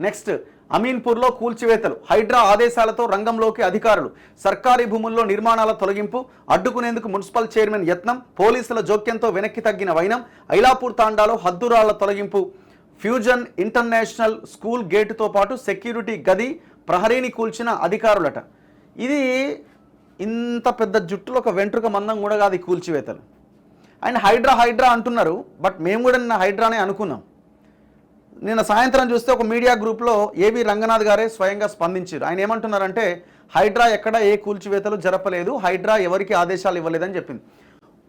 Next అమీన్పూర్లో కూల్చివేతలు, హైడ్రా ఆదేశాలతో రంగంలోకి అధికారులు, సర్కారీ భూముల్లో నిర్మాణాల తొలగింపు అడ్డుకునేందుకు మున్సిపల్ చైర్మన్ యత్నం, పోలీసుల జోక్యంతో వెనక్కి తగ్గిన వైనం, ఐలాపూర్ తాండాలో హద్దురాళ్ల తొలగింపు, ఫ్యూజన్ ఇంటర్నేషనల్ స్కూల్ గేటుతో పాటు సెక్యూరిటీ గది ప్రహరీని కూల్చిన అధికారులట. ఇది ఇంత పెద్ద జుట్టులో ఒక వెంట్రుక మందం కూడా కాదు ఈ కూల్చివేతలు. అండ్ హైడ్రా అంటున్నారు, బట్ మేము కూడా నిన్న హైడ్రానే అనుకున్నాం. నిన్న సాయంత్రం చూస్తే ఒక మీడియా గ్రూప్లో ఏబి రంగనాథ్ గారే స్వయంగా స్పందించారు. ఆయన ఏమంటున్నారంటే హైడ్రా ఎక్కడ ఏ కూల్చివేతలు జరపలేదు, హైడ్రా ఎవరికి ఆదేశాలు ఇవ్వలేదని చెప్పింది.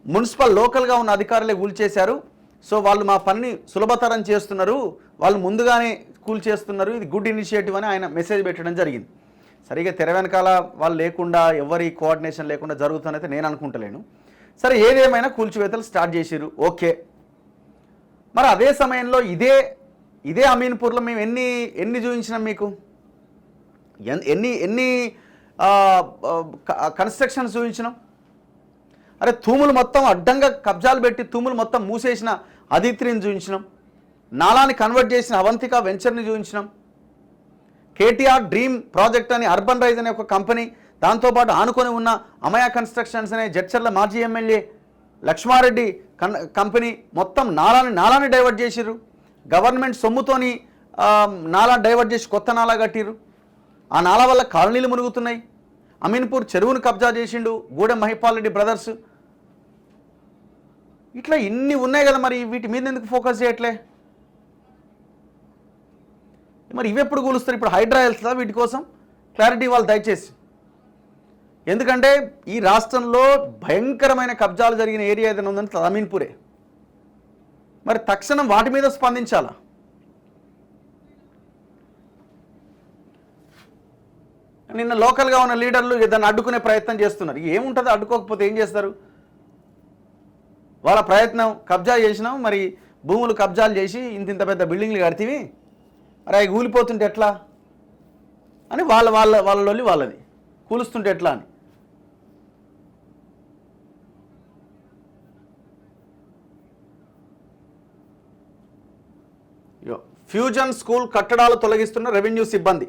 మున్సిపల్ లోకల్గా ఉన్న అధికారులే కూల్చేశారు, సో వాళ్ళు మా పనిని సులభతరం చేస్తున్నారు, వాళ్ళు ముందుగానే కూల్చేస్తున్నారు, ఇది గుడ్ ఇనిషియేటివ్ అని ఆయన మెసేజ్ పెట్టడం జరిగింది. సరిగా తెర వెనకాల వాళ్ళు లేకుండా ఎవరి కోఆర్డినేషన్ లేకుండా జరుగుతుందైతే నేను అనుకుంటలేను. సరే, ఏదేమైనా కూల్చివేతలు స్టార్ట్ చేసిరు, ఓకే. మరి అదే సమయంలో ఇదే అమీన్పూర్లో మేము ఎన్ని చూపించినాం మీకు, ఎన్ని కన్స్ట్రక్షన్స్ చూపించినాం. అరే తూములు మొత్తం అడ్డంగా కబ్జాలు పెట్టి తూములు మొత్తం మూసేసిన అదిత్రిని చూపించినాం, నాలాని కన్వర్ట్ చేసిన అవంతిక వెంచర్ని చూపించినాం, కేటీఆర్ డ్రీమ్ ప్రాజెక్ట్ అని అర్బన్ రైజ్ అనే ఒక కంపెనీ, దాంతోపాటు ఆనుకొని ఉన్న అమయ కన్స్ట్రక్షన్స్ అనే జడ్చర్ల మాజీ ఎమ్మెల్యే లక్ష్మారెడ్డి కంపెనీ మొత్తం నాలాని డైవర్ట్ చేసిర్రు. గవర్నమెంట్ సొమ్ముతోని నాలా డైవర్ట్ చేసి కొత్త నాలా కట్టిరు. ఆ నాలా వల్ల కాలనీలు మునుగుతున్నాయి. అమీన్పూర్ చెరువును కబ్జా చేసిండు గూడెం మహిపాల్ రెడ్డి బ్రదర్స్. ఇట్లా ఇన్ని ఉన్నాయి కదా, మరి వీటి మీద ఎందుకు ఫోకస్ చేయట్లే? మరి ఇవి ఎప్పుడు కూలుస్తారు? ఇప్పుడు హైడ్రా వెళ్తుందా? వీటి కోసం క్లారిటీ వాళ్ళు దయచేసి. ఎందుకంటే ఈ రాష్ట్రంలో భయంకరమైన కబ్జాలు జరిగిన ఏరియా ఏదైనా ఉందంటే అమీన్పూరే. మరి తక్షణం వాటి మీద స్పందించాలా? నిన్న లోకల్గా ఉన్న లీడర్లు దాన్ని అడ్డుకునే ప్రయత్నం చేస్తున్నారు. ఏముంటుంది, అడ్డుకోకపోతే ఏం చేస్తారు? వాళ్ళ ప్రయత్నం కబ్జా చేసినాం, మరి భూములు కబ్జాలు చేసి ఇంత పెద్ద బిల్డింగ్లు కడితేవి, మరి అవి కూలిపోతుంటే ఎట్లా అని వాళ్ళ వాళ్ళది కూలుస్తుంటే ఎట్లా అని. ఫ్యూజన్ స్కూల్ కట్టడాలు తొలగిస్తున్న రెవెన్యూ సిబ్బంది.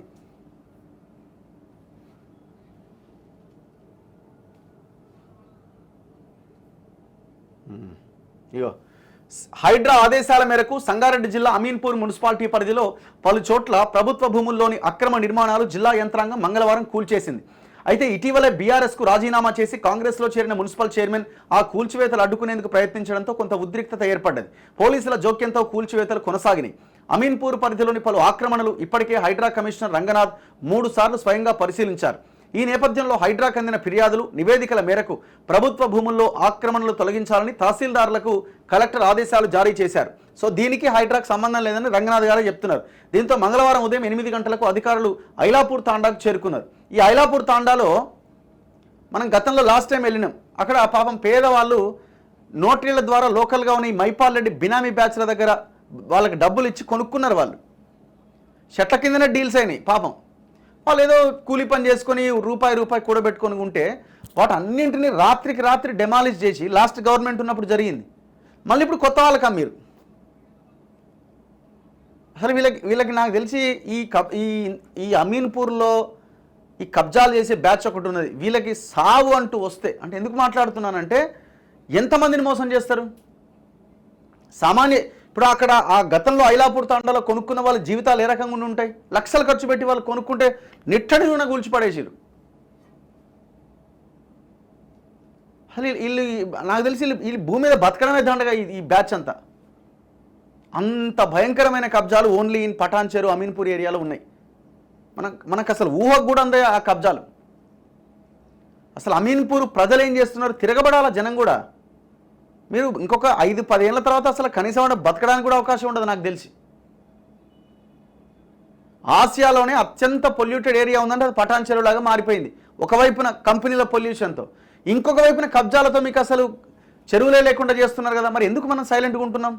హైడ్రా ఆదేశాల మేరకు సంగారెడ్డి జిల్లా అమీన్పూర్ మున్సిపాలిటీ పరిధిలో పలు చోట్ల ప్రభుత్వ భూముల్లోని అక్రమ నిర్మాణాలు జిల్లా యంత్రాంగం మంగళవారం కూల్చేసింది. అయితే ఇటీవలే బీఆర్ఎస్కు రాజీనామా చేసి కాంగ్రెస్లో చేరిన మున్సిపల్ చైర్మన్ ఆ కూల్చివేతలు అడ్డుకునేందుకు ప్రయత్నించడంతో కొంత ఉద్రిక్తత ఏర్పడ్డది. పోలీసుల జోక్యంతో కూల్చివేతలు కొనసాగినాయి. అమీన్పూర్ పరిధిలోని పలు ఆక్రమణలు ఇప్పటికే హైడ్రా కమిషనర్ రంగనాథ్ 3 సార్లు స్వయంగా పరిశీలించారు. ఈ నేపథ్యంలో హైడ్రాకు అందిన ఫిర్యాదులు, నివేదికల మేరకు ప్రభుత్వ భూముల్లో ఆక్రమణలు తొలగించాలని తహసీల్దార్లకు కలెక్టర్ ఆదేశాలు జారీ చేశారు. సో దీనికి హైడ్రాకు సంబంధం లేదని రంగనాథ్ గారు చెప్తున్నారు. దీంతో మంగళవారం ఉదయం 8 గంటలకు అధికారులు ఐలాపూర్ తాండాకు చేరుకున్నారు. ఈ ఐలాపూర్ తాండాలో మనం గతంలో లాస్ట్ టైం వెళ్ళినాం. అక్కడ పాపం పేదవాళ్ళు నోటరీల ద్వారా లోకల్గా ఉన్న ఈ మైపాల్ రెడ్డి బినామీ బ్యాచ్ల దగ్గర వాళ్ళకి డబ్బులు ఇచ్చి కొనుక్కున్నారు. వాళ్ళు చెట్ల కిందనే డీల్స్ అయినాయి. పాపం వాళ్ళు ఏదో కూలీ పని చేసుకొని రూపాయి కూడబెట్టుకొని ఉంటే వాటి అన్నింటినీ రాత్రికి రాత్రి డెమాలిష్ చేసి లాస్ట్ గవర్నమెంట్ ఉన్నప్పుడు జరిగింది. మళ్ళీ ఇప్పుడు కొత్త వాళ్ళకి అమ్మారు. అసలు వీళ్ళకి నాకు తెలిసి ఈ అమీన్పూర్లో ఈ కబ్జాలు చేసే బ్యాచ్ ఒకటి ఉన్నది. వీళ్ళకి సావు అంటూ వస్తే, అంటే ఎందుకు మాట్లాడుతున్నానంటే ఎంతమందిని మోసం చేస్తారు సామాన్య. ఇప్పుడు అక్కడ ఆ గతంలో ఐలాపూర్ తాండాలో కొనుక్కున్న వాళ్ళ జీవితాలు ఏ రకంగా ఉండి ఉంటాయి? లక్షలు ఖర్చు పెట్టి వాళ్ళు కొనుక్కుంటే నిట్టడి ఉన్న కూల్చిపడేసారు. అసలు వీళ్ళు నాకు తెలిసి వీళ్ళు భూమి మీద బతకడమే దండగా ఈ బ్యాచ్ అంతా. అంత భయంకరమైన కబ్జాలు ఓన్లీ ఇన్ పటాన్ చెరు అమీన్పూర్ ఏరియాలో ఉన్నాయి. మనకు అసలు ఊహకు కూడా అందే ఆ కబ్జాలు. అసలు అమీన్పూర్ ప్రజలు ఏం చేస్తున్నారు? తిరగబడాల జనం కూడా. మీరు ఇంకొక 5-10 ఏళ్ళ తర్వాత అసలు కనీసం బతకడానికి కూడా అవకాశం ఉండదు నాకు తెలిసి. ఆసియాలోనే అత్యంత పొల్యూటెడ్ ఏరియా ఉందంటే అది పటాన్ చెరువు లాగా మారిపోయింది. ఒకవైపున కంపెనీల పొల్యూషన్తో, ఇంకొక వైపున కబ్జాలతో మీకు అసలు చెరువులే లేకుండా చేస్తున్నారు కదా. మరి ఎందుకు మనం సైలెంట్గా ఉంటున్నాం?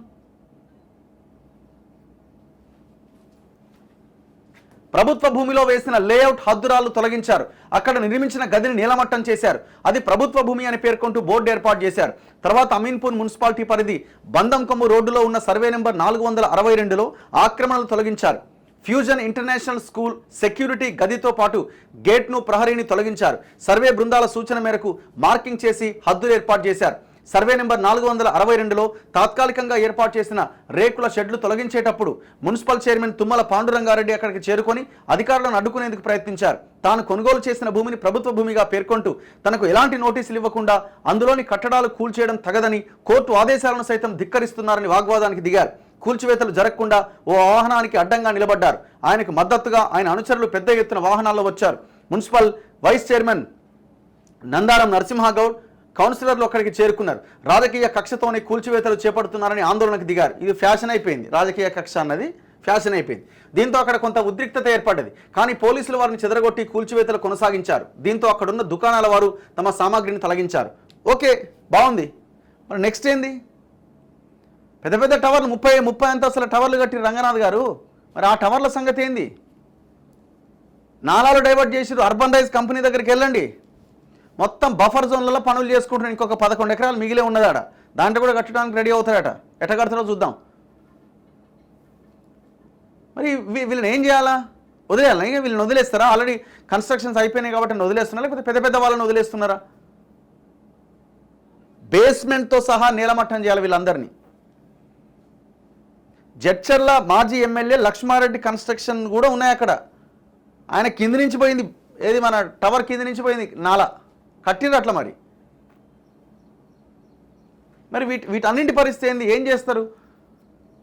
ప్రభుత్వ భూమిలో వేసిన లేఅవుట్ హద్దురాలు తొలగించారు. అక్కడ నిర్మించిన గదిని నీలమట్టం చేశారు. అది ప్రభుత్వ భూమి అని పేర్కొంటూ బోర్డు ఏర్పాటు చేశారు. తర్వాత అమీన్పూర్ మున్సిపాలిటీ పరిధి బందంకొమ్ము రోడ్డులో ఉన్న సర్వే నెంబర్ 462లో ఆక్రమణలు తొలగించారు. ఫ్యూజన్ ఇంటర్నేషనల్ స్కూల్ సెక్యూరిటీ గదితో పాటు గేట్ను ప్రహరీని తొలగించారు. సర్వే బృందాల సూచన మేరకు మార్కింగ్ చేసి హద్దులు ఏర్పాటు చేశారు. సర్వే నెంబర్ 462లో తాత్కాలికంగా ఏర్పాటు చేసిన రేకుల షెడ్లు తొలగించేటప్పుడు మున్సిపల్ చైర్మన్ తుమ్మల పాండురంగారెడ్డి అక్కడికి చేరుకొని అధికారులను అడ్డుకునేందుకు ప్రయత్నించారు. తాను కొనుగోలు చేసిన భూమిని ప్రభుత్వ భూమిగా పేర్కొంటూ తనకు ఎలాంటి నోటీసులు ఇవ్వకుండా అందులోని కట్టడాలు కూల్చేయడం తగదని కోర్టు ఆదేశాలను సైతం ధిక్కరిస్తున్నారని వాగ్వాదానికి దిగారు. కూల్చివేతలు జరగకుండా ఓ వాహనానికి అడ్డంగా నిలబడ్డారు. ఆయనకు మద్దతుగా ఆయన అనుచరులు పెద్ద ఎత్తున వాహనాల్లో వచ్చారు. Municipal vice chairman Nandaram Narasimha Goud కౌన్సిలర్లు అక్కడికి చేరుకున్నారు. రాజకీయ కక్షతోనే కూల్చివేతలు చేపడుతున్నారని ఆందోళనకు దిగారు. ఇది ఫ్యాషన్ అయిపోయింది. రాజకీయ కక్ష అన్నది ఫ్యాషన్ అయిపోయింది. దీంతో అక్కడ కొంత ఉద్రిక్తత ఏర్పడ్డది. కానీ పోలీసులు వారిని చెదరగొట్టి కూల్చివేతలు కొనసాగించారు. దీంతో అక్కడున్న దుకాణాల వారు తమ సామాగ్రిని తొలగించారు. ఓకే, బాగుంది. మరి నెక్స్ట్ ఏంది? పెద్ద పెద్ద టవర్లు 30 అంతస్తుల టవర్లు కట్టి రంగనాథ్ గారు, మరి ఆ టవర్ల సంగతి ఏంది? నాలాలు డైవర్ట్ చేసిరు. అర్బన్ రైజ్ కంపెనీ దగ్గరికి వెళ్ళండి. మొత్తం బఫర్ జోన్లలో పనులు చేసుకుంటున్నాడు. ఇంకొక 11 ఎకరాలు మిగిలే ఉన్నదాడ. దాంట్లో కూడా కట్టడానికి రెడీ అవుతాడట. ఎట్ట కడతారో చూద్దాం. మరి వీళ్ళని ఏం చేయాలా? వదిలేయాలా? ఇంకా వీళ్ళని వదిలేస్తారా? ఆల్రెడీ కన్స్ట్రక్షన్స్ అయిపోయినాయి కాబట్టి వదిలేస్తున్నారా, లేకపోతే పెద్ద పెద్ద వాళ్ళని వదిలేస్తున్నారా? బేస్మెంట్తో సహా నీలమట్టం చేయాలి వీళ్ళందరినీ. జడ్చర్ల మాజీ ఎమ్మెల్యే లక్ష్మారెడ్డి కన్స్ట్రక్షన్ కూడా ఉన్నాయి అక్కడ. ఆయన కింది నుంచి పోయింది. ఏది మన టవర్ కింది నుంచి పోయింది నాలా కట్టిండ్రు అట్లా. మరి వీటన్నింటి పరిస్థితి ఏంది? ఏం చేస్తారు?